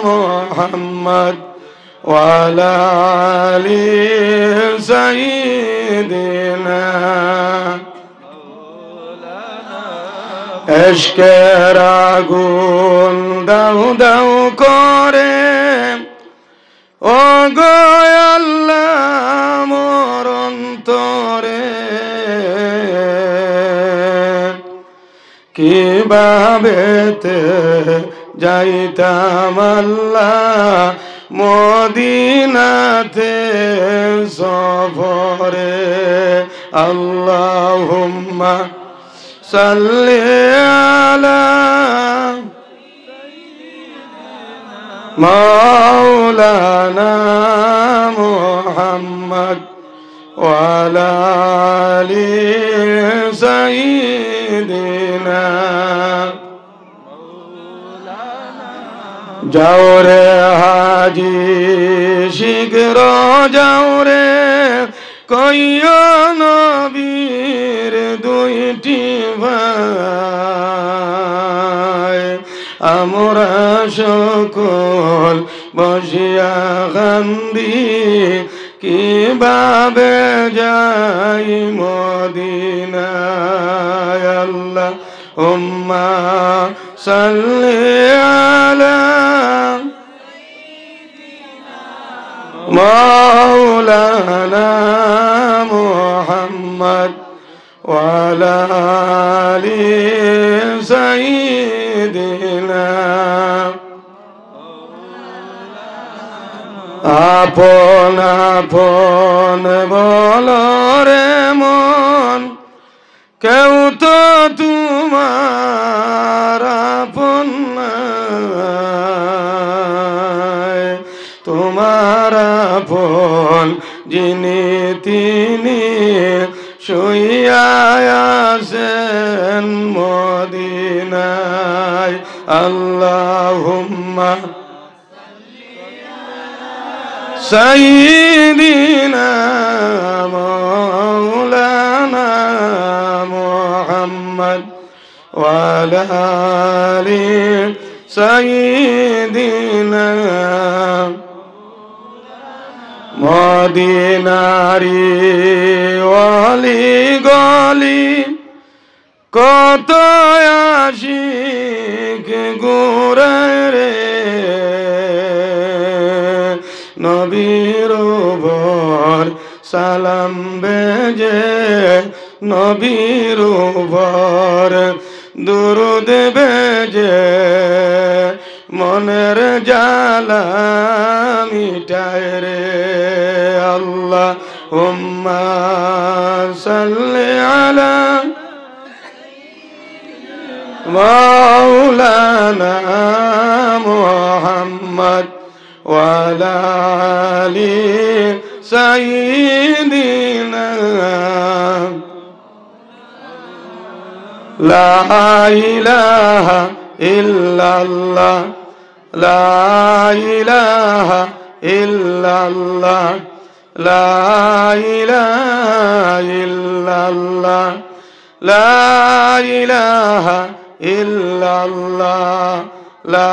محمد وعلى آل سيدنا এশকের আগুন দাউ দাউ করে ও গো আল্লাহ মোর অন্তরে কিভাবেতে যাইতাম আল্লাহ মদিনাতে সফরে আল্লাহুম্মা সাল্লি আলা মাওলানা মুহাম্মদ ওয়া আলা আলি সাইয়্যিদিনা যাও রে হাজি শীঘ্র যাও রে কইও নবীর দুইটি ভাই আমরা সকল বসিয়া কান্দি কিভাবে যাই মদিনায় আল্লাহুম্মা সাল্লি আলা মাওলানা মুহাম্মদ ওয়া আলা আলি সাইয়্যিদিনা আপন আপন বলো রে মন কেউ তো তোমার আপন নাই তোমার আপন যিনি তিনি শুইয়া আছেন মদিনায় আল্লাহুম্মা সাইয়্যিদিনা মাওলানা মুহাম্মদ ওয়া আলা আলি সাইয়্যিদিনা মদিনারি ওয়ালি গলি কত আশিক ঘুরে রে নবীর উপর সালাম বেজে নবীর উপর দুরূদ বেজে মনের জ্বালা মিটায় রে আল্লাহুম্মা সাল্লি আলা মাওলানা মুহাম্মদ ওয়া আলা আলি সাইয়্যিদিনা লা ইলাহা ইল্লাল্লাহ লা ইলাহা ইল্লাল্লাহ লা ইলাহা ইল্লাল্লাহ লা ইলাহা ইল্লাল্লাহ লা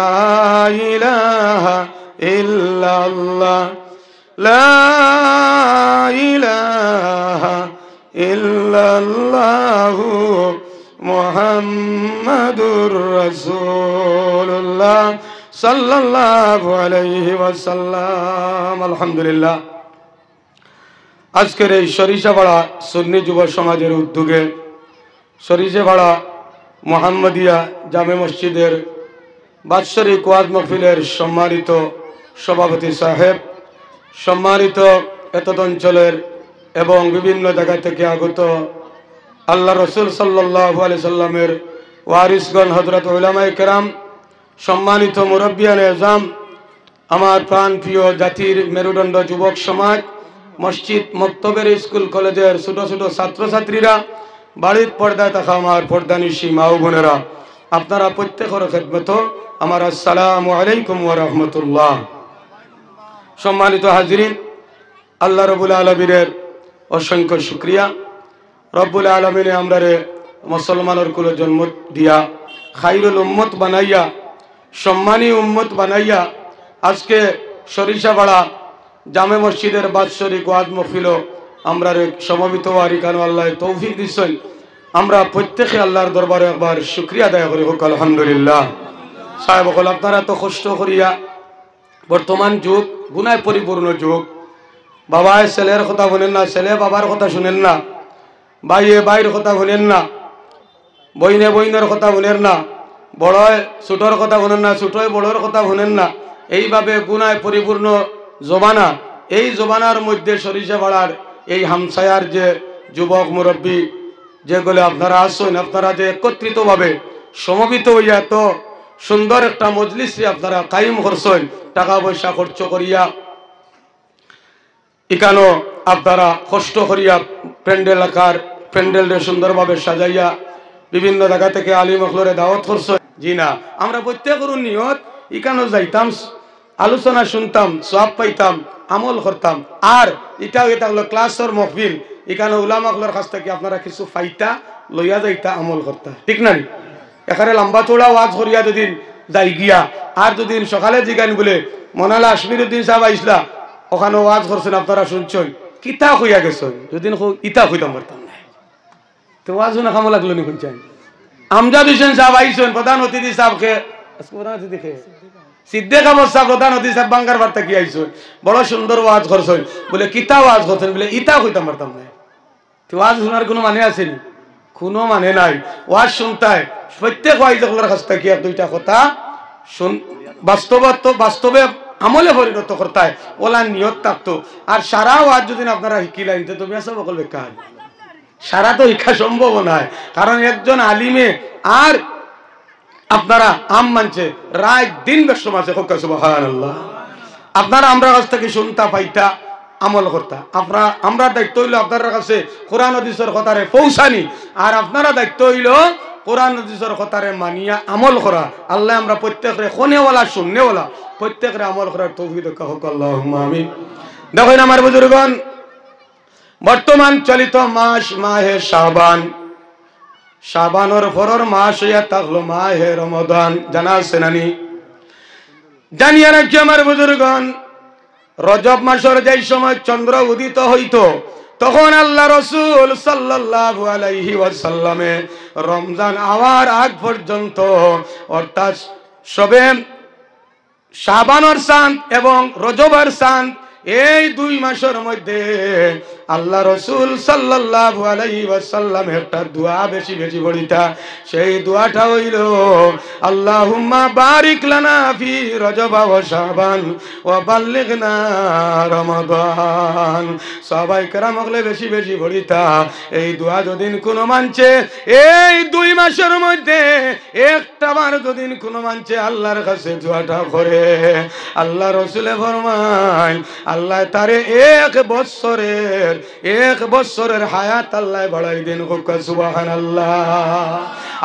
ইলাহা ইল্লাল্লাহ লা ইলাহা ইল্লাল্লাহ মুহাম্মাদুর রাসূলুল্লাহ সাল্লাল্লাহু আলাইহি ওয়াসাল্লাম। আলহামদুলিল্লাহ, আজকের এই সরিষাপাড়া সুন্নি যুব সমাজের উদ্যোগে সরিষাপাড়া মোহাম্মদিয়া জামে মসজিদের বাৎসরিক ওয়াজ মাহফিলের সম্মানিত সভাপতি সাহেব, সম্মানিত এতদ অঞ্চলের এবং বিভিন্ন জায়গা থেকে আগত আল্লাহ রসুল সাল্লাল্লাহু আলাইহি সাল্লামের ওয়ারিসগণ হযরত উলামায়ে কেরাম, সম্মানিত মুরব্বিয়ানে আযম, আমার প্রাণ প্রিয় জাতির মেরুদণ্ড যুবক সমাজ, মসজিদ মক্তবের স্কুল কলেজের ছোট ছোট ছাত্রছাত্রীরা, বাড়ির পর্দায় থাকা আমার পর্দানিশী মা ও বোনেরা, আপনারা প্রত্যেকের খেদমত আমার আসসালামু আলাইকুম ওয়া রাহমাতুল্লাহ। সম্মানিত হাজিরিন, আল্লাহ রব্বুল আলামিনের অসংখ্য শুকরিয়া। রব্বুল আলামিনে আমরারে মুসলমানের কুলে জন্ম দিয়া খাইরুল উম্মত বানাইয়া সম্মানী উম্মত বানাইয়া আজকে সরিষাপাড়া জামে মসজিদের বাৎসরিক ওয়াজ মাহফিল আমরা সমবেত হওয়ার কেন আল্লাহ তৌফিক দিচ্ছেন। আমরা প্রত্যেকে আল্লাহর দরবারে একবার শুকরিয়া আদায় করি, হোক আলহামদুলিল্লাহ। সাহেব বল, আপনারা তো কষ্ট করিয়া বর্তমান যুগ গুনায় পরিপূর্ণ যুগ, বাবায় ছেলের কথা শুনেন না, ছেলে বাবার কথা শুনেন না, ভাইয়ে ভাইয়ের কথা শুনেন না, বইনে বইনের কথা শুনেন না, বড়য় ছোটর কথা শুনেন না, ছোটয় বড়র কথা শুনেন না। এইভাবে গুনায় পরিপূর্ণ জমানা, এই জমানার মধ্যে সরিষাপাড়ার এই হামসায়ার যে যুবক মুরব্বী যেগুলো আপনারা আসছেন, আপনারা যে একত্রিতভাবে সমবেত হইয়া তো সুন্দর একটা মজলিসে আপনারা কায়েম করছেন, টাকা পয়সা খরচ করিয়া এখানো আপনারা কষ্ট করিয়া প্যান্ডেল আকার প্যান্ডেলটা সুন্দরভাবে সাজাইয়া বিভিন্ন জায়গা থেকে আলিম মখলরে দাওয়াত করছেন। জি না, আমরা প্রত্যেকের নিয়ত এখানো যাইতাম, আলোচনা শুনতাম, সওয়াব পাইতাম, আমল করতাম। আর এটাও এটা হলো ক্লাসের মহফিল, এখানে উলামা মখলর কাছ থেকে আপনারা কিছু ফাইতা লইয়া যাইতা, আমল করতা, ঠিক না? এখানে লম্বা চৌড়া ওয়াজ করিয়া দুদিন যাই গিয়া আর দুদিন সকালে জিগান বলে মনালা আশমিরুদ্দিন সাহেব আইসলা, ওখানে ওয়াজ করছেন, আপনারা শুনছেন, কিতা হইয়া গেছেন, দুদিন ইতা হইতাম পারতাম না, তো ওয়াজ শুনে খামো লাগলো নি? শুনছেন আমজাদ হোসেন সাহেব আইসেন, প্রধান অতিথি সাহেবকে, প্রধান অতিথি খেয়ে সিদ্দিক আহমদ সাহেব প্রধান অতিথি সাহেব বাঙ্গার বার্তা কি আইসেন, বড় সুন্দর ওয়াজ করছেন, বলে কিতা ওয়াজ করছেন, বলে ইতা হইতাম পারতাম না। তো ওয়াজ শোনার কোনো মানে আসেনি? কোনো মানে নাই। ওয়াজ শুনতায় প্রত্যেক ওয়াইজগুলোর কাছ থেকে এক দুইটা কথা বাস্তবে আমলে পরিণত করতায়, ওলা নিয়ত থাকতো। আর সারা ওয়াজ যদি আপনারা শিখিলেন তো তুমি আসা বকল বেকার, সারা তো শিক্ষা সম্ভব নয়। কারণ একজন আলিমে আর আপনারা আম মানছে রাত দিন ব্যস্ত মাসে, সুবহানাল্লাহ। আপনারা আমরা কাছ থেকে শুনতা পাইতা, আমল করতা। আমরা দায়িত্ব হইল আপনার কাছে কোরআন হাদিসের কথারে পৌঁছানি, আর আপনারা দায়িত্ব হইল কোরআন হাদিসের কথারে মানিয়া আমল করা। আল্লাহ আমরা প্রত্যেকরে কোনেওয়ালা শুননেওয়ালা প্রত্যেকরে আমল করার তৌফিক দাও, হোক আল্লাহুম্মা আমিন। দেখেন আমার বুজুর্গণ, বর্তমান চলিত মাস মাহে শাবান, শাবানের পরের মাস হইয়া থাকলো মাহে রমাদান। জানা আছে নানি? জানিয়া রাখি আমার বুজুর্গণ, রজব মাসের যেই সময় চন্দ্র উদিত হইত, তখন আল্লাহ রসুল সাল্লাল্লাহু আলাইহি ওয়াসাল্লামে রমজান আওয়ার আগ পর্যন্ত, অর্থাৎ সবে শাবানের চাঁদ এবং রজবের চাঁদ, এই দুই মাসের মধ্যে আল্লাহ রসুল সাল্লাল্লাহু আলাইহি ওয়াসাল্লাম একটা দোয়া বেশি বেশি পড়িতা। সেই দোয়াটা হইল আল্লাহুম্মা বারিক লানা ফি রজব ওয়া শাবান ওয়া বাল্লিগনা রমাদান। সবাই কেরাম হলে বেশি বেশি পড়িতা। এই দোয়া যদিন কোনো মানছে এই দুই মাসের মধ্যে একটা বার যদিন কোনো মানছে আল্লাহর কাছে দোয়াটা করে, আল্লাহ রসুলে ফরমায় আল্লাহ তারে এক বছরের হায়াত আল্লাহ বাড়াই দেন, সুবহানাল্লাহ।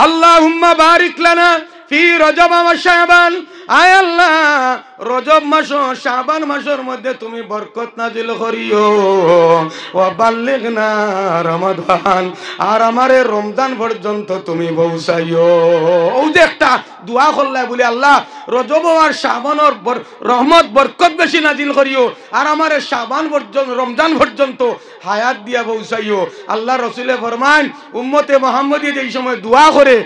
আল্লাহুম্মা বারিক লানা ফি রজব ওয়া শাবান, আয় আল্লাহ রজব মাস ও শাবান মাসের মধ্যে তুমি বরকত নাজিল করিও, ওয়া বাল্লিগনা রমাদান, আর আমারে রমজান পর্যন্ত তুমি পৌঁছাইও। ও যে একটা দোয়া করলাই বলে আল্লাহ রজব আর শাবানের রহমত বরকত বেশি নাজিল করিও, আর আমারে শাবান পর্যন্ত রমজান পর্যন্ত হায়াত দিয়া পৌঁছাইও। আল্লাহ রসুলে ফরমান উম্মতে মুহাম্মদী যেই সময় দোয়া করে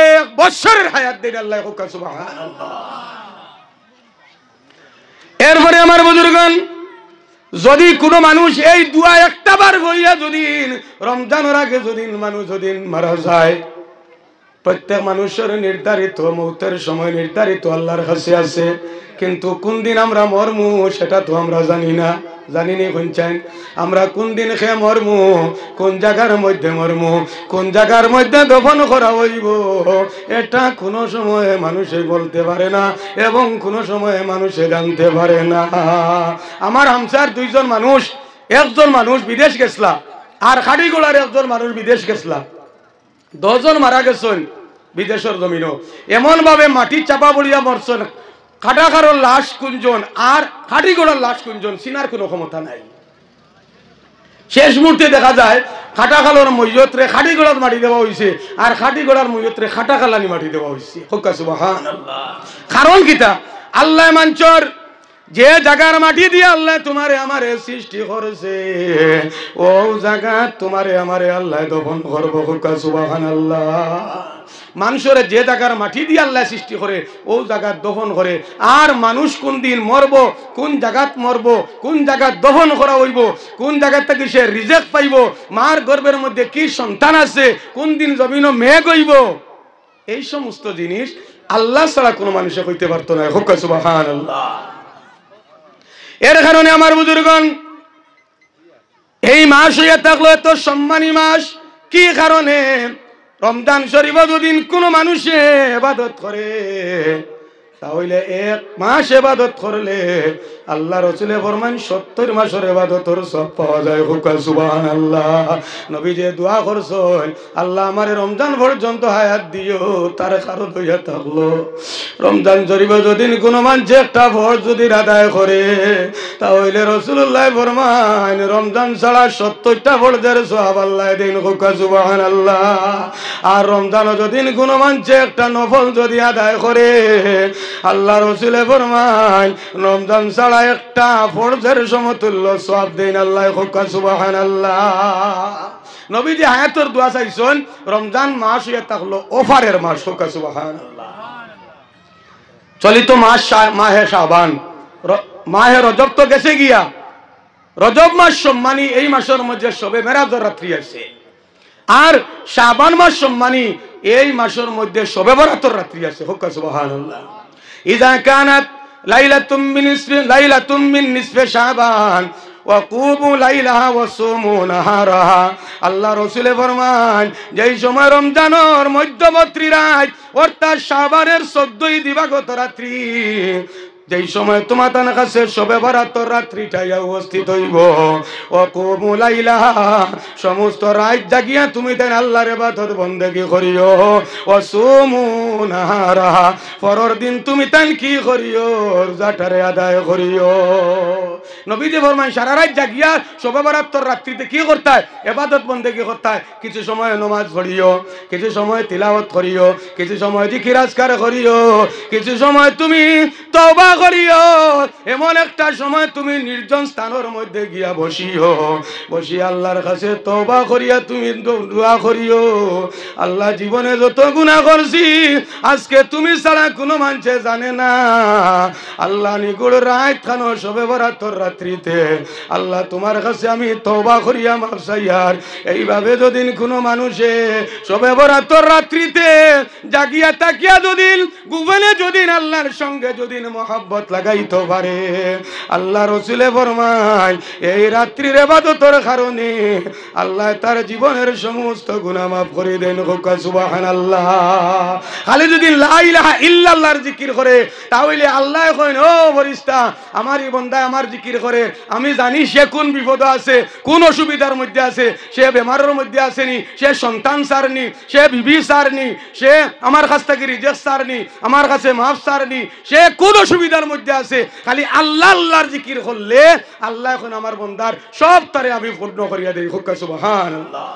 এক বছরের হায়াত দেন আল্লাহ, সুবহানাল্লাহ। এরপরে আমার বুজুর্গণ, যদি কোনো মানুষ এই দোয়া একটা বার হইয়া যদি রমজানের আগে যদি মানুষ যদি মারা যায়, প্রত্যেক মানুষের নির্ধারিত মৌতের সময় নির্ধারিত আল্লাহর কাছে আছে, কিন্তু কোন দিন আমরা মরমু সেটা তো আমরা জানি না। জানিনি কোনছেন আমরা কোন দিন খেয়ে মরমু, কোন জায়গার মধ্যে মরমু, কোন জায়গার মধ্যে দফন করা হইব, এটা কোনো সময়ে মানুষে বলতে পারে না এবং কোনো সময়ে মানুষে জানতে পারে না। আমার হামসার দুইজন মানুষ, একজন মানুষ বিদেশ গেছলা আর খাড়িগোলার একজন মানুষ বিদেশ গেছলা, 10 জন মারা গেছেন বিদেশের জমিনও। এমন ভাবে মাটি চাপা পড়িয়া মরছেন, কাটাকারোর লাশ কুঞ্জন আর খাটিগোড়ার লাশ কুঞ্জন চিনার কোনো ক্ষমতা নাই। শেষ মুহূর্তে দেখা যায় খাটা খালোর মৈয়তরে খাটি গোড়ার মাটি দেওয়া হয়েছে, আর খাটি গোড়ার মৈয়তরে খাটা খালানি মাটি দেওয়া হয়েছে। সুবহানাল্লাহ। কারণ কিতা? আল্লাহ মানচর যে জায়গার মাটি দিয়ে আল্লাহ তোমারে আমারে সৃষ্টি করেছে, ও জায়গা তোমারে আমারে আল্লাহ দফন করবো। সুবহানাল্লাহ। মানুষের যে জায়গার মাটি দিয়ে আল্লাহ সৃষ্টি করে ও জায়গা দফন করে। আর মানুষ কোন দিন মরব, কোন জায়গাত মরব, কোন জায়গাত দফন করা হইব, কোন জায়গা থেকে সে রিজেক্ট পাইব, মার গর্ভের মধ্যে কি সন্তান আছে, কোন দিন জমিন মেঘ হইব, এই সমস্ত জিনিস আল্লাহ ছাড়া কোনো মানুষে কইতে পারতো না। সুবহানাল্লাহ। এর কারণে আমার বুজুর্গণ, এই মাস হইয়া থাকলো এত সম্মানী মাস। কি কারণে? রমজান শরীফ যদিন কোনো মানুষে ইবাদত করে, তাহলে এক মাস ইবাদত করলে আল্লাহ রাসূলে ফরমান 70 মাসের ইবাদতের সব পাওয়া যায়। সুবহানাল্লাহ। নবী যে দোয়া করছেন, আল্লাহ আমারে রমজান পর্যন্ত হায়াত দিও, তার কারণ হইয়া থাকলো রমজান শরীফ যদিন কোনো মানুষ একটা ফরজ যদি আদায় করে, তাহলে রাসূলুল্লাহ ফরমান রমজান ছাড়া 70টা ফরজের সওয়াব আল্লাহ দেন। সুবহানাল্লাহ। আর রমজান যদিন কোনো মানুষ একটা নফল যদি আদায় করে, আল্লাহ রাসূলে ফরমান রমজান ছাড়া একটা ফরজের সমতুল্য সওয়াব দেন আল্লাহ। সুবহানাল্লাহ। নবী যে হায়াতের দোয়া চাইছেন, রমজান মাস হইয়া থাকলো অফারের মাস। সুবহানাল্লাহ। চলিত মাস মাহে শাবান, মাহে রজব তো গেছে গিয়া। রজব মাস সম্মানী, এই মাসের মধ্যে শবে মেরাজের রাত্রি আছে। আর শাবান মাস সম্মানী, এই মাসের মধ্যে শবে বরাতের রাত্রি আছে। সুবহানাল্লাহ। ইযা কানাত লাইলাতুম মিন নিসফি শাবান ওয়া কুমু লাইলাহা ওয়া সুমু নাহারাহা। আল্লাহ রাসূলে ফরমান যেই সময় রমজানের মধ্যবর্তী রাত, অর্থাৎ শাবানের 14 দিবাগত রাত্রি, যেই সময় তোমাদের কাছে শবে বরাতের রাত্রিটাই উপস্থিত হইব, ওয়া কুমু লাইলাহা, সমস্ত রাত জাগিয়া তুমি দেন আল্লাহর ইবাদত বন্দেগী করিও, ওয়া সুমু নাহারাহা, পরের দিন তুমি তান কি করিও, রোজাটারে আদায় করিও। নবীজি ফরমান সারা রাত জাগিয়া শবে বরাতের রাত্রিতে কি করতে হয়? ইবাদত বন্দেগী করতে হয়। কিছু সময় নামাজ পড়িও, কিছু সময় তিলাওয়াত করিও, কিছু সময় জিকির আজকার করিও, কিছু সময় তুমি তওবা করিও। এমন একটা সময় তুমি নির্জন স্থানের মধ্যে গিয়া বসিও, বসি আল্লাহর কাছে তওবা করিয়া তুমি দোয়া করিও, আল্লাহ জীবনে যত গুনাহ করছি আজকে তুমি ছাড়া কোনো মানুষে জানে না। আল্লাহ নিগুড় রাত খানো শবে বরাতের রাত্রিতে আল্লাহ তোমার কাছে আমি তওবা করিয়া মাফ চাইয়ার। এইভাবে যদি কোনো মানুষে শবে বরাতের রাত্রিতে জাগিয়া তাকিয়া যদি গোপনে যদি আল্লাহর সঙ্গে যদি মহব্বত লাগাইতে পারে, আল্লাহ রাসূলে ফরমায় এই রাত্রির ইবাদতের কারণে আল্লাহ তার জীবনের সমস্ত গুনাহ মাফ করে দেন। সুবহানাল্লাহ। খালি যদি লা ইলাহা ইল্লাল্লাহর জিকির করে, তাহলে আল্লাহ কইন ও ফেরেশতা আমারই বান্দা আমার জিকির করে, আমি জানি সে কোন বিপদ আছে, কোন অসুবিধার মধ্যে আছে, সে বেমারের মধ্যে আসেনি, সে সন্তান সারনি, সে বিবি সারনি, সে আমার কাছ থেকে রিজেক্ট সারনি, আমার কাছে মাফ সারনি, সে কোন অসুবিধার মধ্যে আছে। খালি আল্লাহ আল্লাহর জিকির করলে আল্লাহ এখন আমার বান্দার সব তারে আমি পূর্ণ করিয়া দেই। সুবহানাল্লাহ।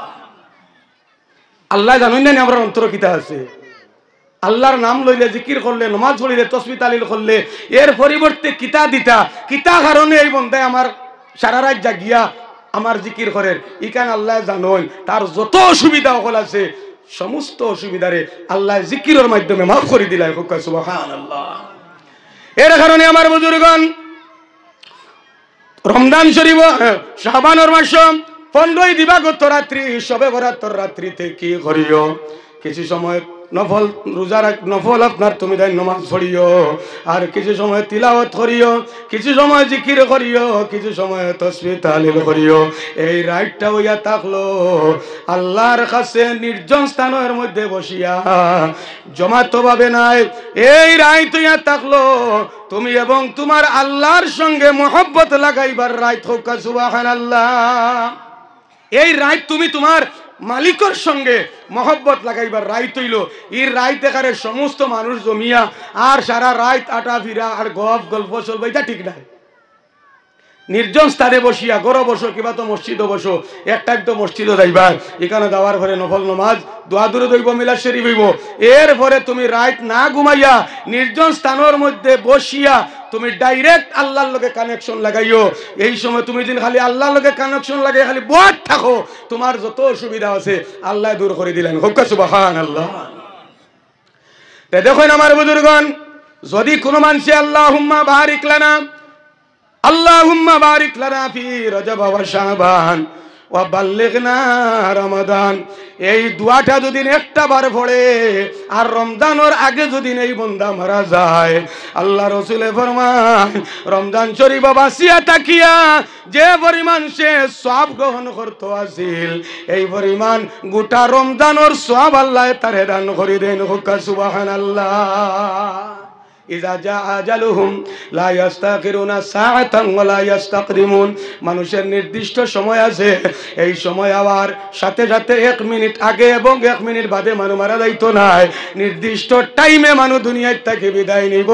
আল্লাহ জানেন না আমার অন্তর কিতা আছে। আল্লাহর নাম লইলে, জিকির করলে, নামাজ পড়িলে, তাসবিহ তাহলিল করলে এর পরিবর্তে কিতা দিতা, কিতা কারণে এই বান্দায় আমার সারা রাত জাগিয়া আমার জিকির করে, ইকান আল্লাহ জানেন তার যত অসুবিধা হল আছে সমস্ত অসুবিধারে আল্লাহ জিকিরের মাধ্যমে মাফ করে দিলাই। সুবহানাল্লাহ। এর কারণে আমার বুজুর্গণ, রমজান শরীফ শাবানের মাস 15 দিবাগত রাত্রি শবে বরাতের রাত্রিতে কি করিও? কিছু সময় নফল রোজা নফল আপনার তুমি তাই নামাজ পড়িও, আর কিছু সময় তিলাওয়াত করিও, কিছু সময় জিকির করিও, কিছু সময় তাসবিহ তাহলিল করিও। এই রাতটা হইয়া থাকলো আল্লাহর কাছে নির্জন স্থানের মধ্যে বসিয়া, জমাত ভাবে নাই, এই রাত হইয়া থাকলো তুমি এবং তোমার আল্লাহর সঙ্গে মহব্বত লাগাইবার রাত। হোক সুবহানাল্লাহ। এই রাত তুমি তোমার মালিকের সঙ্গে মহব্বত লাগাইবার রাইত হইল। এই রাইত দেখারে সমস্ত মানুষ জমিয়া আর সারা রাত আটা ফিরা আর গল্প চলবে, এটা ঠিক নাই। নির্জন স্থানে বসিয়া গড় বসো কিবা তো মসজিদও বসো, এক টাইম তো মসজিদও যাইবা, এখানে যাওয়ার পরে নফল নমাজ দোয়া দূরে দইব মিলাদ শরীফ হইব, এরপরে তুমি রাত না ঘুমাইয়া নির্জন স্থানের মধ্যে বসিয়া তুমি ডাইরেক্ট আল্লাহর লগে কানেকশন লাগাইও। এই সময় তুমি দিন খালি আল্লাহর লগে কানেকশন লাগাই খালি বট থাকো, তোমার যত অসুবিধা আছে আল্লাহ দূর করে দিলেন। হোক সুবহানাল্লাহ। তে দেখুন আমার বুজুর্গণ, যদি কোনো মানুষে আল্লাহুম্মা বারিক লানা, আল্লাহুম্মা বারিক লানা ফি রজব ওয়া শাবান ওয়া বাল্লিগনা রমাদান, এই দোয়াটা যদি একটা বার পড়ে আর রমজানের আগে যদি এই বান্দা মারা যায়, আল্লাহ রাসূলে ফরমান রমজান শরীফ বাসিয়া তাকিয়া যে পরিমাণ সে সওয়াব গ্রহণ করত আছিল, এই পরিমাণ গোটা রমজানের সওয়াব আল্লাহ তারে দান করে দেন। হোক সুবহানাল্লাহ। ইজা জা আজালুহুম লা ইস্তাখিরুনা সাআতান ওয়া লা ইস্তাকদিমুন, মানুষের নির্দিষ্ট সময় আছে, এই সময় আবার সাথে সাথে 1 মিনিট আগে এবং 1 মিনিট বাদে মানুষ মারা যাইতো না, নির্দিষ্ট টাইমে মানুষ দুনিয়ার থেকে বিদায় নিব।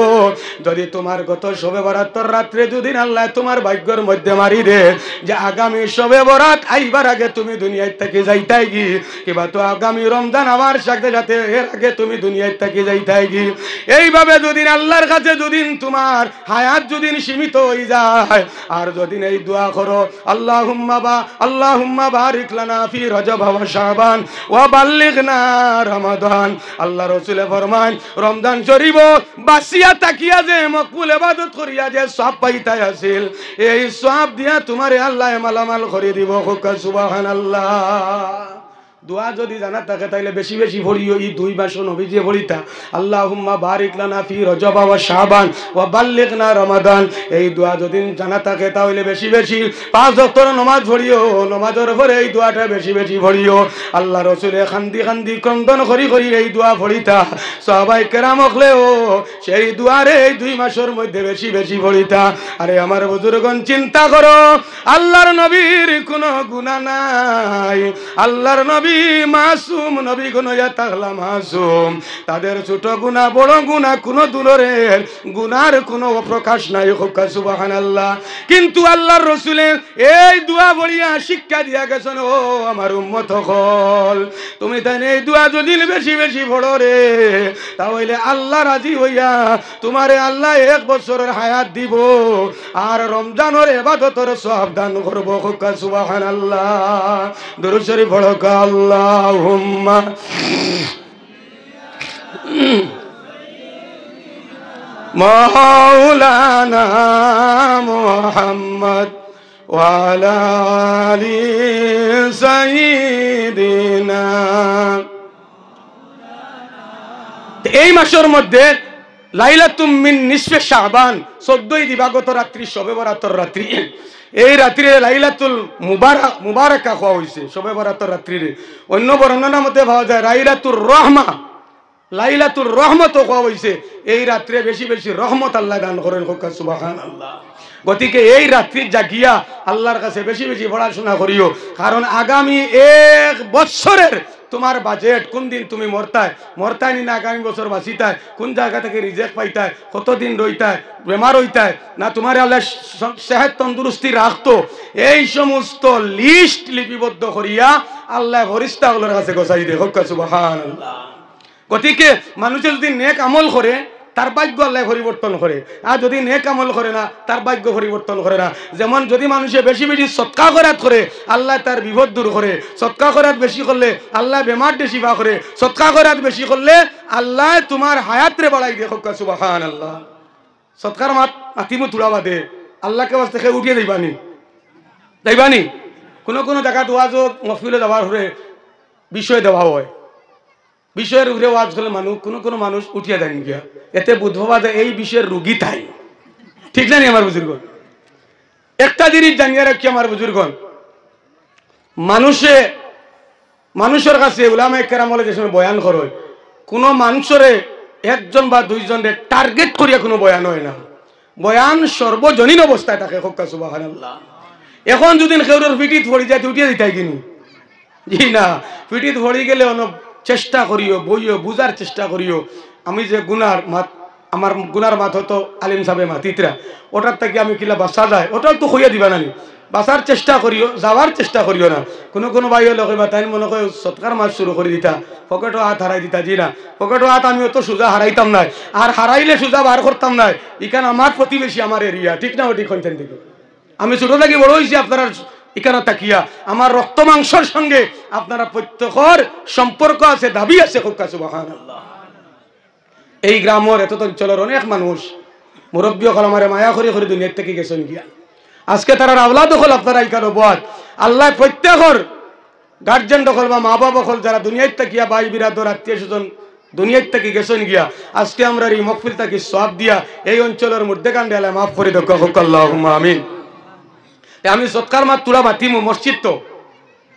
যদি তোমার গত শবে বরাতের রাত্রে যদি আল্লাহ তোমার ভাগ্যের মধ্যে মারি দে যে আগামী শবে বরাত আইবার আগে তুমি দুনিয়ার থেকে যাইতাই গি, কিবা তো আগামী রমজান আবার সাথে সাথে এর আগে তুমি দুনিয়ার থেকে যাইতাই গি, এইভাবে যদি আল্লাহর কাছে যদি তোমার হায়াত যদি সীমিত হয়ে যায়, আর যদি এই দোয়া করো আল্লাহুম্মা বারিক লানা ফি রজব ওয়া শাবান ওয়া বাল্লিগনা রমাদান, আল্লাহ রাসূলে ফরমান রমজান শরীফ বাসিয়া তাকিয়া যে মকবুল ইবাদত করিয়া যে সওয়াব পাইতা আছিল, এই সওয়াব দিয়া তোমারে আল্লাহ মালামাল করে দিব। হোক সুবহানাল্লাহ। দোয়া যদি জানা থাকে তাইলে বেশি বেশি পড়িও। এই 2 মাস নবীজি পড়িতা আল্লাহুম্মা বারিক লানা ফি রজব ওয়া শাবান ওয়া বাল্লিগনা রমাদান, এই দোয়া যদি জানা থাকে তাহলে বেশি বেশি 5 ওয়াক্তের নামাজ পড়িও, নামাজের পরে এই দোয়াটা বেশি বেশি পড়িও। আল্লাহ রাসূলে খান্দি খান্দি ক্রন্দন করি করি এই দোয়া পড়িতা, সাহাবায়ে কেরাম হলেও সেই দোয়ারে এই 2 মাসের মধ্যে বেশি বেশি পড়িতা। আরে আমার বুজুর্গণ চিন্তা করো, আল্লাহর নবীর কোনো গুনাহ নাই, আল্লাহর নবী মাসুম, নবী কোন ইয়াতাগলা মাসুম, তাদের ছোট গুনাহ বড় গুনাহ কোনো দূরের গুনার কোনো প্রকাশ নাই। হোক সুবহানাল্লাহ। কিন্তু আল্লাহর রাসূলের এই দোয়া বলিয়া শিক্ষা দিয়া গেছেন, ও আমার উম্মত হল, তুমি তাই এই দোয়া যদি বেশি বেশি পড়ো রে, তাহলে আল্লাহ রাজি হইয়া তোমারে আল্লাহ 1 বছরের হায়াত দিব আর রমজানের ইবাদতের সওয়াব দান করব। হোক সুবহানাল্লাহ। দুরূদ শরীফ পড়ো। আল্লাহুম্মা মাওলানা মুহাম্মদ ওয়া আলা আলি সাইয়্যিদিনা। এই মাসের মধ্যে লাইলাতুম মিন নিসফে শাবান 14 দিবাগত রাত্রি শবে বরাতের রাত্রি, এই রাত্রে লাইলাতুল মুবারাকা হওয়া হয়েছে শবে বরাতের রাত্রিরে। অন্য বর্ণনা মধ্যে পাওয়া যায় লাইলাতুর রহমা, লাইলাতুর রহমত হওয়া হয়েছে। এই রাত্রে বেশি বেশি রহমত আল্লাহ দান করেন। হোক সুবহানাল্লাহ। গতিকে এই রাত্রি জাগিয়া আল্লাহর কাছে বেশি বেশি পড়াশোনা করিও, কারণ আগামী 1 বছরের তোমার বাজেট, কোন দিন তুমি মরতাই না আগামী বছর বাঁচিতায়, কোন জায়গা থেকে রিজেক্ট পাইতায়, কতদিন রইতায়, বেমার হইতায় না, তোমার আল্লাহ সেহত তন্দুরুস্তি রাখতো, এই সমস্ত লিস্ট লিপিবদ্ধ করিয়া আল্লাহ ফেরেশতাগুলোর কাছে গোছাই দে। হোক সুবহানাল্লাহ। গতিকে মানুষে যদি নেক আমল করে তার ভাগ্য আল্লাহ পরিবর্তন করে, আর যদি নেক আমল করে না তার ভাগ্য পরিবর্তন করে না। যেমন যদি মানুষে বেশি বেশি সদকা খয়রাত করে আল্লাহ তার বিপদ দূর করে, সদকা খয়রাত বেশি করলে আল্লাহ বেমার শিফা করে, সদকা খয়রাত বেশি করলে আল্লাহ তোমার হায়াতরে বাড়াই দিয়ে। হোক সুবহানাল্লাহ। সদকার মাতিমু তুলা বাদে আল্লাহকে বাস থেকে উঠিয়ে যাইবানি কোনো কোনো জায়গা ওয়াজ মহফিলে যাওয়ার হলে বিষয় দেওয়া হয়, বিষয়ের উপরে ওয়াজ করলে মানুষ কোনো মানুষ উঠিয়া দেন গিয়া, এতে বুঝবা যে এই বিষয়ের রুগী তাই। ঠিক জানি আমার বুজুর্গণ, একটা জিনিস জানিয়ে রাখি আমার বুজুর্গণ, মানুষের কাছে উলামায়ে কেরাম বলে যে সময় বয়ান করে, কোনো মানুষের 1জন বা 2জনের টার্গেট করিয়া কোনো বয়ান হয় না, বয়ান সর্বজনীন অবস্থায় থাকে। হোক সুবহানাল্লাহ। এখন যদি কেউর পিঠিত পড়ি যায় উঠিয়ে দিতাই কিনি, জি না, পিঠিত পড়ি গেলে চেষ্টা করিও, বইও বুঝার চেষ্টা করিও আমি যে গুনার আমার গুনার মাথা তো আলিম সাহেব মাতিতরা ওটার থেকে আমি কিলা বাসা যায় ওটাও তো হইয়া দিবা নানি বাঁচার চেষ্টা করিও যাওয়ার চেষ্টা করিও না কোনো ভাই হলে কইবা তাই মনে হয় সৎকার মাছ শুরু করে দিতা পকেটও হাত হারাই দিতা জি না পকেটও হাত আমি অত সোজা হারাইতাম না আর হারাইলে সোজা বার করতাম না এখানে আমার প্রতিবেশী আমার এরিয়া ঠিক না ওটি কইতেন দিকে আমি ছোট থেকে বড় হয়েছি আপনারা এখানে তাকিয়া আমার রক্ত মাংসর সঙ্গে আপনারা প্রত্যেকের সম্পর্ক আছে দাবি আছে খুকা সুবহানাল্লাহ এই গ্রামের এত অঞ্চলের অনেক মানুষ মুরব্বী হল আমার মায়া করে দুনিয়ার থেকে গেছেন গিয়া আজকে তারা আওলাদ হল আপনারা এখানে বাদ আল্লাহ প্রত্যেকের গার্জেন দখল বা মা বাবা হল যারা দুনিয়ার তাকিয়া ভাই বিরাদর আত্মীয় স্বজন দুনিয়ার থেকে গেছেন গিয়া আজকে আমরা এই মকফিল তাকে সব দিয়া এই অঞ্চলের মধ্যে কাণ্ডে আল্লাহ মাফ করে দেখ আল্লাহুম্মা আমিন আমি সৎকার মাত তুলা বাতিমু মসজিদ তো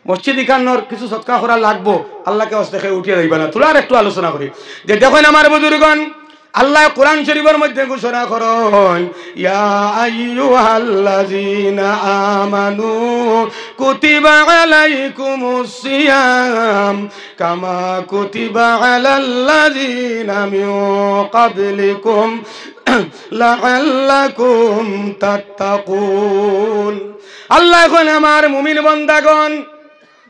মসজিদ ইখানোর কিছু সৎকার করা লাগবো আল্লাহকে দেখে উঠিয়ে দিবা না তুলার একটু আলোচনা করি যে দেখেন আমার বুজুর্গণ আল্লাহ কোরআন শরীফের মধ্যে ঘোষণা করেন ইয়া আইয়ুহাল্লাযীনা আমানু কুতিবা আলাইকুমুস সিয়াম কামা কুতিবা আলাল্লাযীনা মিন ক্বাবলিকুম লাআল্লাকুম তাত্তাকুন আল্লাহ এখন আমার মুমিন বান্দাগণ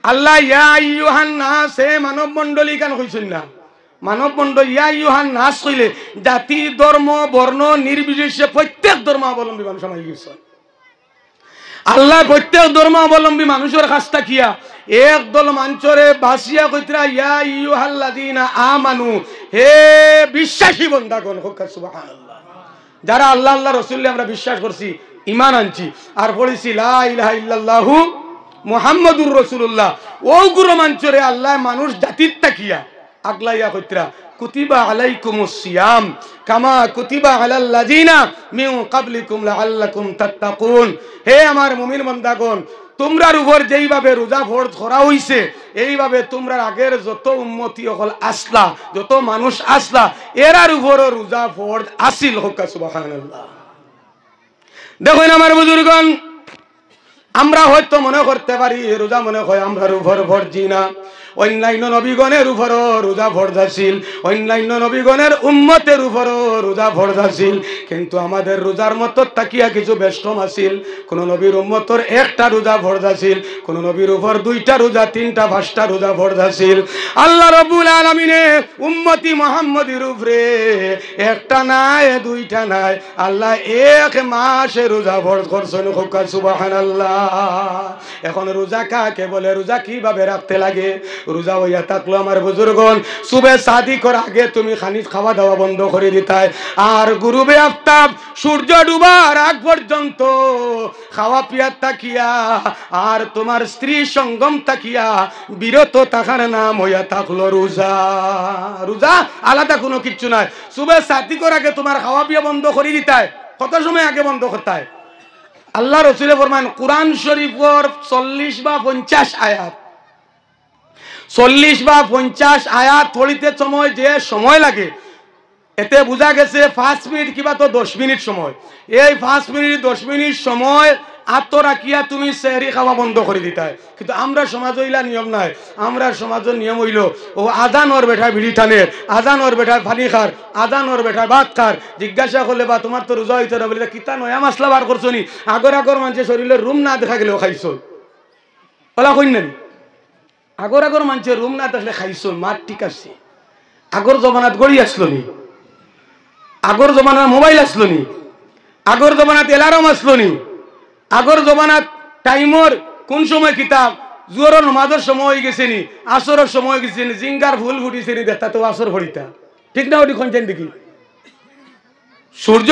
আল্লাহ ইয়া আইয়ুহান নাস হে মানব মণ্ডলী কেন কইছেন না মানব মণ্ডল ইয়া আইয়ুহান নাস কইলে জাতি ধর্ম বর্ণ নির্বিশেষে প্রত্যেক ধর্মাবলম্বী মানুষ আমার গেছে আল্লাহ প্রত্যেক ধর্মাবলম্বী মানুষের কাছ থাকিয়া একদল মাঞ্চরে বাসিয়া কইতরা ইয়া আইয়ুহাল্লাযীনা আমানু হে বিশ্বাসী বান্দাগণ সুবহানাল্লাহ যারা আল্লাহ আল্লাহ রাসূলকে আমরা বিশ্বাস করছি ঈমান আনছি আর পড়িছি লা ইলাহা ইল্লাল্লাহু মুহাম্মাদুর রাসূলুল্লাহ ও গুরু মাঞ্চরে আল্লাহ মানুষ জাতির তাকিয়া আগলাইয়া কইতরা কুতিবা আলাইকুমুস সিয়াম কামা কুতিবা আলাল্লাযীনা মিন ক্বাবলিকুম লাআল্লাকুম তাত্তাকুন হে আমার মুমিন বান্দাগণ তোমরার উপর যেইভাবে রোজা ফরজ করা হইছে এইভাবে তোমরা আগের যত উম্মতি হল আসলা যত মানুষ আসলা এরার উপরও রোজা ফরজ আসিল হোক সুবহানাল্লাহ দেখুন আমার বুজুর্গণ আমরা হয়তো মনে করতে পারি রোজা মনে হয় আমরার উপর ফরজি না অন্যান্য নবীগণের উপরও রোজা ফরজ আছিল অন্যান্য নবীগণের উম্মতের উপরও রোজা ফরজ আছিল কিন্তু আমাদের রোজার মতো তাকিয়া কিছু বেষ্টম আছিল কোন নবীর উম্মতর একটা রোজা ফরজ আছিল কোন নবীর উপর দুইটা রোজা তিনটা পাঁচটা রোজা ফরজ আছিল আল্লাহ রাব্বুল আলামিনে উম্মতি মুহাম্মদের উপরে একটা নাই দুইটা নাই আল্লাহ এক মাসে রোজা ফরজ করছেন সুবহানাল্লাহ এখন রোজা কাকে বলে রোজা কিভাবে রাখতে লাগে রোজা হইয়া থাকলো আমার বুজুর্গণ সুবে শাদি করার আগে তুমি খানি খাওয়া দাওয়া বন্ধ করে দিতাই আর গুরুবে আফতাব সূর্য ডুবার আগ পর্যন্ত খাওয়া পিয়া তাকিয়া আর তোমার স্ত্রী সঙ্গম তাকিয়া বিরত থাকার নাম হইয়া থাকলো রোজা রোজা আলাদা কোনো কিচ্ছু নাই সুবে শাদি করার আগে তোমার খাওয়া পিয়া বন্ধ করে দিতাই কত সময় আগে বন্ধ করতাই আল্লাহ রাসূল ফরমান কুরআন শরীফের 40 বা 50 আয়াত 40 বা 50 আয়াত পড়িতে সময় যে সময় লাগে এতে বোঝা গেছে 5 মিনিট কিবা তো 10 মিনিট সময় এই 5 মিনিট 10 মিনিট সময় আত্ম রাখিয়া তুমি সেহরি খাওয়া বন্ধ করে দিতাই কিন্তু আমরা সমাজ হইলা নিয়ম নাই আমরা সমাজের নিয়ম হইল ও আজান ওর বেটা বিড়ি টানের আজান ওর বেটা পানি খার আজান ওর বেটা ভাত খার জিজ্ঞাসা করলে বা তোমার তো রোজা হইতে না বলে কিতা নয়া মশলা বার করছো নি আগর মানুষের শরীরের রুম না দেখা গেলেও খাইছো বলা কই না আগর মানুষের রুম না দেখলে খাইছো মার ঠিক আছে আগর জমানাত গড়ি আসলো নি আগর জমানার মোবাইল আসলো নি আগর জমানাত এলার্ম আসলো নি আগর জমানাত টাইমর কোন সময় কিতাব জোহর নামাজের সময় হয়ে গেছে নি আসরের সময় গেছে নি জিঙ্গার ফুল ফুটিছে নি দেখতা তো আসর ভরিতা ঠিক না ওটি কোনছেন দেখি সূর্য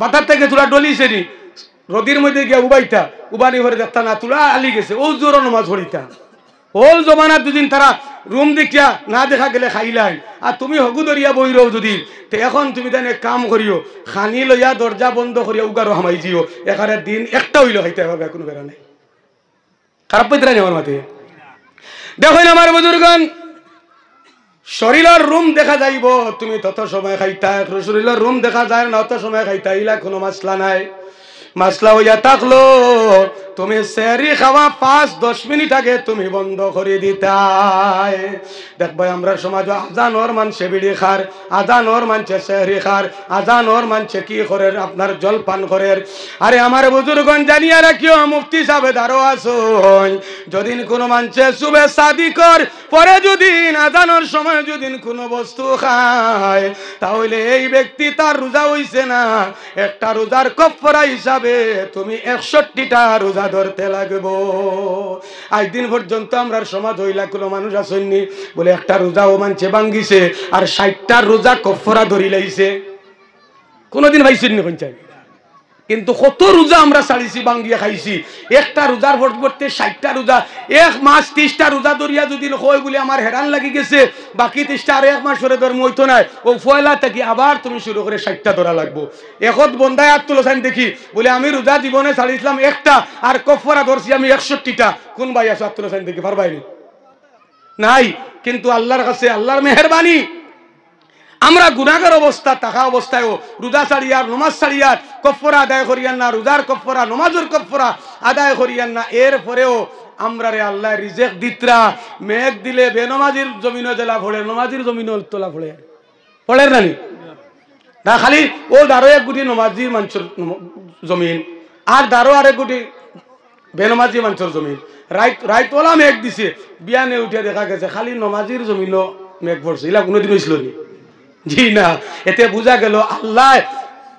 মাথার থেকে তুলা ডলিছে নি রদির মধ্যে গিয়া উবাইতা উবানি ভরে দেখতা না তুলা আলি গেছে ও জোহর নামাজ ভরিতা হোল জমানাত দুদিন তারা রুম দেখিয়া না দেখা গেলে খাইলাই আর তুমি হগু দরিয়া বইরও যদি তো এখন তুমি তাই কাম করিও খানি লইয়া দরজা বন্ধ করিয়া উগারো হামাই জিও এখানে দিন একটা হইল খাইতে হবে কোনো বেড়া নাই খারাপ পাইতে নাই আমার মাতে দেখুন আমার বুজুর্গণ শরীরের রুম দেখা যাইব তুমি তত সময় খাইতা শরীরের রুম দেখা যায় না অত সময় খাইতা ইলা কোনো মাসলা নাই মাসলা হইয়া থাকলো তুমি সেহরি খাওয়া 5-10 মিনিট আগে তুমি বন্ধ করে দিতাই। দেখবো আমরা সমাজ আজানোর মানছে বিড়ি খার, আজানোর মানছে সেহরি খার, আজানোর মানছে কি করে আপনার জলপান করের। আরে আমার বুজুর্গণ জানিয়া রাখিও, মুফতি সাহেব আরো আসুন, যদিন কোনো মানছে সুবে শাদি কর পরে যদি আজানোর সময় যদি কোনো বস্তু খায়, তাহলে এই ব্যক্তি তার রোজা হইছে না। একটা রোজার কফারা হিসাবে তুমি 61টা রোজা ধরতে লাগবো। আজ দিন পর্যন্ত আমরা সমাজ হইলা কোনো মানুষ আসেননি বলে একটা রোজাও মানছে ভাঙ্গিছে আর 60টা রোজা কফারা ধরি লাইছে, কোনোদিন ভাইছেননি পঞ্চায়েত। কিন্তু কত রোজা আমরা ছাড়িছি, বাঙ্গিয়া খাইছি। একটা রোজার পরিবর্তে 60টা রোজা, 1 মাস 30টা রোজা ধরিয়া যদি হয় বলে আমার হেরান লাগি গেছে, বাকি 30টা আর 1 মাস পরে ধর্ম হইতো না। ও ফয়লা থেকে আবার তুমি শুরু করে 60টা ধরা লাগবো। এখন বন্ধায় হাত তুলেছেন দেখি বলে আমি রোজা জীবনে ছাড়িছিলাম একটা আর কফারা ধরছি আমি 61টা। কোন ভাই আছে হাত তুলেছেন দেখি? পারবাইনি নাই। কিন্তু আল্লাহর কাছে আল্লাহর মেহেরবানি, আমরা গুনাহগার অবস্থা থাকা অবস্থায়ও রোজা ছাড়িয়ার নমাজ ছাড়িয়ার কফারা আদায় করিয়ান না, রোজার কফারা নমাজের কফারা আদায় করিয়ান না। এর পরেও আমরা রে আল্লাহ রিজেক দিতরা, মেঘ দিলে বেনমাজির জমিনও জেলা ফোড়ে, নমাজির জমিনও তোলা ফোড়ে, ফোড়ের নানি না? খালি ও দারো এক গুটি নমাজির মানুষের জমিন আর দারো আরেক গুটি বেনমাজি মানুষের জমিন। রাইতওয়ালা মেঘ দিছে, বিয়ানে উঠিয়া দেখা গেছে খালি নমাজির জমিনও মেঘ পড়ছে। এলা কোনোদিন হয়েছিল নি? জি না। এতে বোঝা গেল আল্লাহ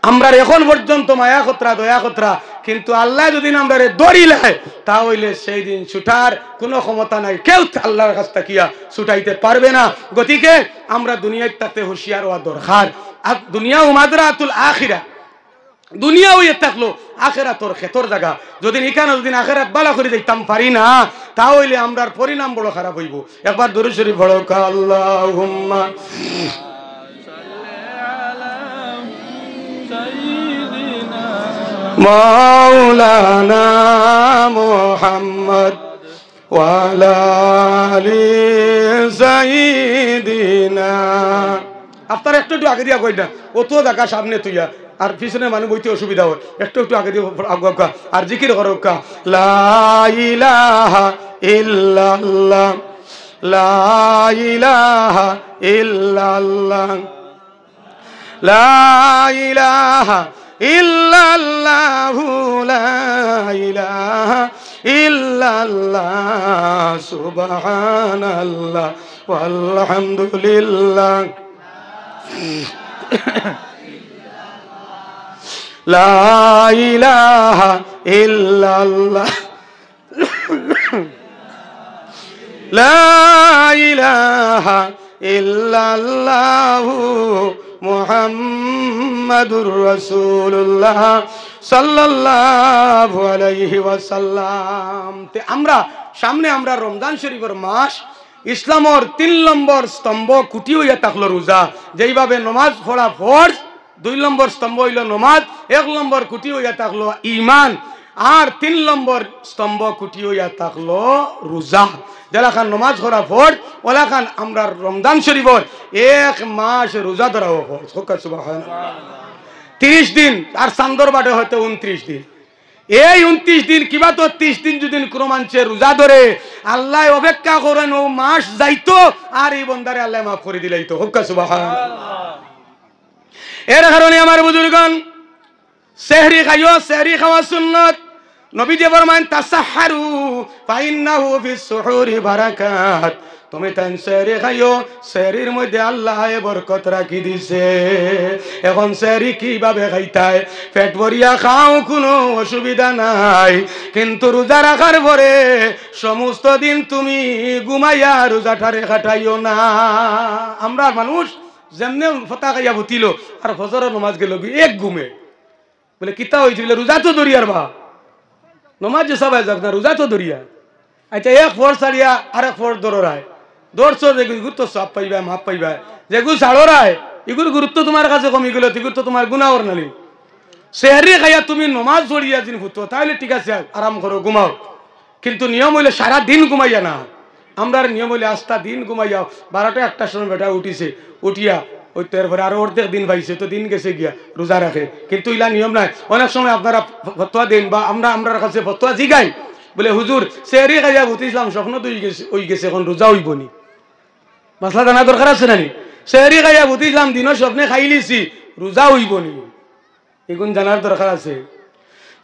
আমরা এখন পর্যন্ত মায়া খতরা দয়া খতরা, কিন্তু আল্লাহ যদি আমরা দড়ি লাই তাহলে সেই দিন ছুটার কোনো ক্ষমতা নাই, কেউ আল্লাহর কাছ তাকিয়া ছুটাইতে পারবে না। গতিকে আমরা দুনিয়ায় তাতে হুঁশিয়ার হওয়া দরকার। আর দুনিয়া মাদরাতুল আখিরা, দুনিয়া হইয়া থাকলো আখেরাতর ক্ষেতর জায়গা। যদি এখানে যদি আখেরাত বালা করে যাইতাম পারি না, তাহলে আমরার পরিণাম বড় খারাপ হইব। একবার দরুদ শরীফ পড়ো, আল্লাহুম্মা মাওলানা মুহাম্মদ ওয়া আলা আলি সাইয়্যিদিনা। আপনারা একটু আগে দিয়া কই না, অত জায়গা সামনে তুইয়া আর পিছনে মানুষ বইতে অসুবিধা হয়, একটু আগে দিয়ে আগুয়া আর জিকির করো লা ইলাহা ইল্লাল্লাহ, লা ইলাহা ইল্লাল্লাহ, লা ইলাহা ইল্লাল্লাহু, লা ইলাহা ইল্লাল্লাহ, সুবহানাল্লাহ ওয়ালহামদুলিল্লাহ, লা ইলাহা ইল্লাল্লাহ, লা ইলাহা ইল্লাল্লাহু মুহাম্মাদুর রাসূলুল্লাহ সাল্লাল্লাহু আলাইহি ওয়াসাল্লাম। তে আমরা সামনে আমরা রমজান শরীফের মাস, ইসলামের 3 নম্বর স্তম্ভ কুটি হইয়া থাকলো রোজা। যেইভাবে নমাজ পড়া ফরজ, 2 নম্বর স্তম্ভ হইল নমাজ, 1 নম্বর কুটি হইয়া থাকলো ঈমান, আর 3 নম্বর স্তম্ভ কুটি হইয়া থাকলো রোজা। যারা খান নমাজ পড়া ফরজ, ওলা খান আমরা রমজান শরীফর 1 মাস রোজা ধরা ফরজ। সুবহানাল্লাহ। 30 দিন আর চান্দর বাটে হয়তো 29 দিন। এই 29 দিন কিবা তো 30 দিন যদি কোনো মানুষের রোজা ধরে, আল্লাহ অপেক্ষা করেন ও মাস যাইতো আর এই বন্দারে আল্লাহ মাফ করে দিলাইতো। সুবহানাল্লাহ। এর কারণে আমার বুজুর্গণ সেহরি খাইও, সেহরি খাওয়া সুন্নত। নবীজি ফরমান তাসাহহারু ফাইন্নাহু ফিস সুহুরি বারাকাত। তুমি তাই সেহরি খাইও, সেহরির মধ্যে আল্লাহ বরকত রাখি দিছে। এখন সেহরি কিভাবে খাইতায়? পেট ভরিয়া খাও, কোনো অসুবিধা নাই, কিন্তু রোজা রাখার পরে সমস্ত দিন তুমি ঘুমাইয়া রোজাটারে কাটাইও না। আমরা মানুষ যেমনে ফতা খাইয়া ভুতিল আর ফজরের নমাজ গেল এক ঘুমে, বলে কিতা হয়েছিল? রোজা তো দরিয়ার বা নমাজ যে সবাই যাক না, রোজা তো দরিয়া। আচ্ছা, 1 ফর ছাড়িয়া আর 1 ফর দৌড়ায়, দৌড়ছো যেগুলো তো সব পাইবা, মাপ পাইবা। যেগুলো ছাড়োরায় এগুলো গুরুত্ব তোমার কাছে কমি গেল, এগুলো তো তোমার গুনাহর নালি। সেহরি খাইয়া তুমি নমাজ পড়িয়া দিন ভুতো, তাহলে ঠিক আছে, আরাম করো, ঘুমাও। কিন্তু নিয়ম হইলে সারা দিন ঘুমাইয়া না। আমরা নিয়ম হইলে আস্তা দিন ঘুমাইয়াও। 12টা 1টার সময় বেটা উঠিছে, উঠিয়া ওই তো এরপরে আরো অর্ধেক দিন পাইছে, তো দিন গেছে গিয়া রোজা রাখে। কিন্তু ইলা নিয়ম নাই। অনেক সময় আপনারা ফতোয়া দেন বা আমরা কাছে ফতোয়া জিগাই, বলে হুজুর সেহরি খাইয়া বুঝিলাম স্বপ্ন তো ওই গেছে, এখন রোজা হইব নি? মশলা জানা দরকার আছে না নি? সেহরি খাইয়া বুঝিলাম দিনও স্বপ্নে খাই লিছি, রোজা হইব নি? এগুন জানার দরকার আছে।